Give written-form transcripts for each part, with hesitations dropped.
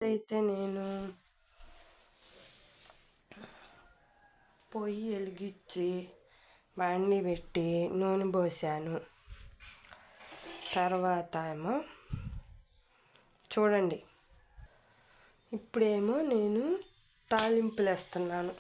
అయితే నేను పొయ్యి వెలిగించి బాండి పెట్టి నూనె పోసాను. తర్వాత ఏమో చూడండి, ఇప్పుడేమో నేను తాలింపులు వేస్తున్నాను.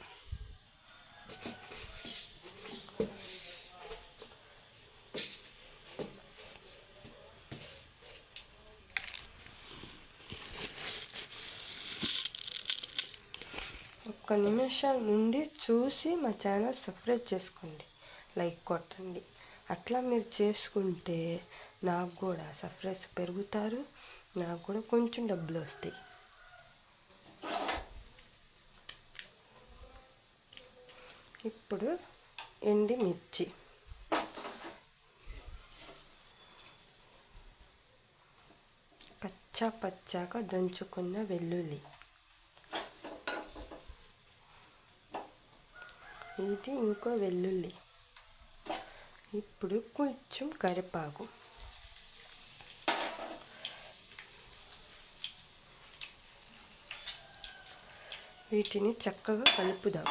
ఒక్క నిమిషం నుండి చూసి మా ఛానల్ సబ్స్క్రైబ్ చేసుకోండి, లైక్ కొట్టండి. అట్లా మీరు చేసుకుంటే నాకు కూడా సబ్స్క్రైబర్స్ పెరుగుతారు, నాకు కూడా కొంచెం డబ్బులు వస్తాయి. ఇప్పుడు ఎండుమిర్చి, పచ్చాగా దంచుకున్న వెల్లుల్లి, ఇది ఇంకో వెల్లుల్లి. ఇప్పుడు కొంచెం కరివేపాకు, వీటిని చక్కగా కలుపుదాం.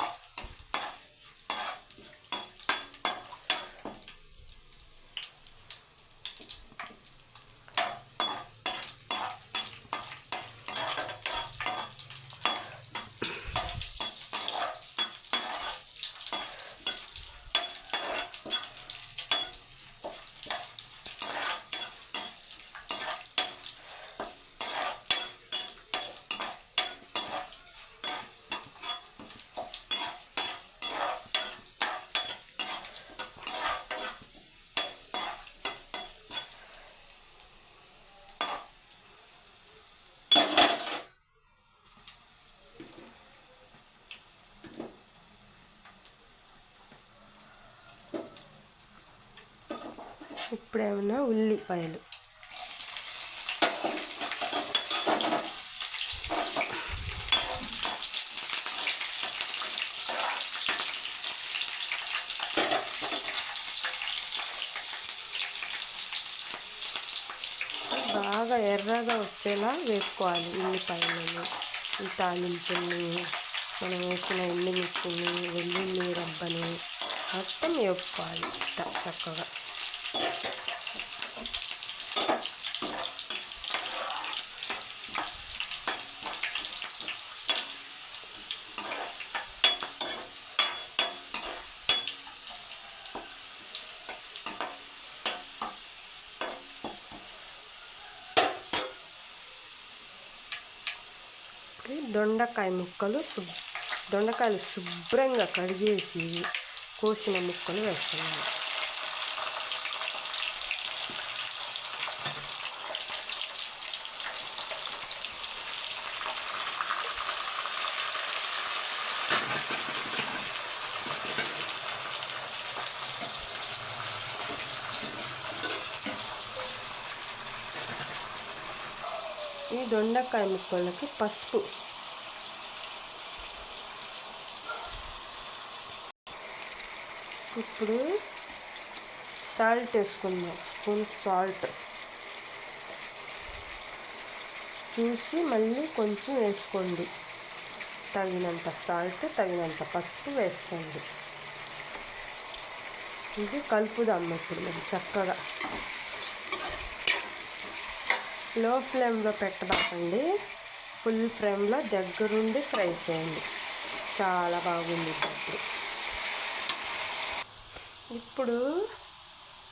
ఇప్పుడేమన్నా ఉల్లిపాయలు, బాగా ఎర్రగా వచ్చేలా వేసుకోవాలి. ఉల్లిపాయలను, ఈ తాలింపుని, మనం వేసిన ఎండుమిర్చిని, వెల్లుల్లి రబ్బని మొత్తం వేపుకోవాలి చక్కగా. దొండకాయలు శుభ్రంగా కడిగేసి కోసిన ముక్కలు వేస్తున్నాను. ఈ దొండకాయ ముక్కలకి పసుపు, ఇప్పుడు సాల్ట్ వేసుకుందాం. స్పూన్ సాల్ట్ చూసి మళ్ళీ కొంచెం వేసుకోండి. తగినంత సాల్ట్, తగినంత పసుపు వేసుకోండి. ఇది కలుపుదాం ఇప్పుడు మరి చక్కగా. లో ఫ్లేమ్లో పెట్టబాకండి, ఫుల్ ఫ్లేమ్లో దగ్గరుండి ఫ్రై చేయండి. చాలా బాగుంది. ఇప్పుడు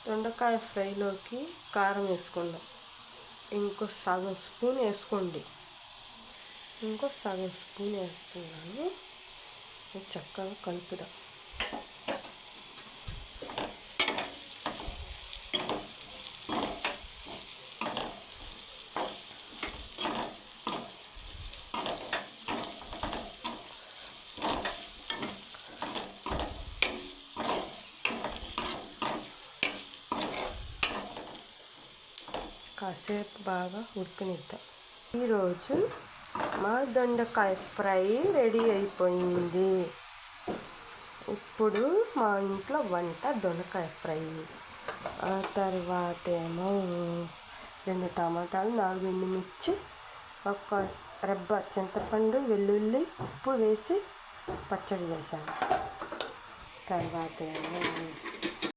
దొండకాయ ఫ్రైలోకి కారం వేసుకుందాం. ఇంకో సగం స్పూన్ వేసుకోండి. ఇంకో సగం స్పూన్ వేస్తున్నాను. చక్కగా కలుపుదాం. కాసేపు బాగా ఉడకనిద్దాం. ఈరోజు మా దొండకాయ ఫ్రై రెడీ అయిపోయింది. ఇప్పుడు మా ఇంట్లో వంట దొండకాయ ఫ్రై. ఆ తర్వాత ఏమో 2 టమాటాలు, 4 ఎండుమిర్చి, ఒక రబ్బ చింతపండు వెల్లుల్లి ఉప్పు వేసి పచ్చడి చేశాను. తర్వాత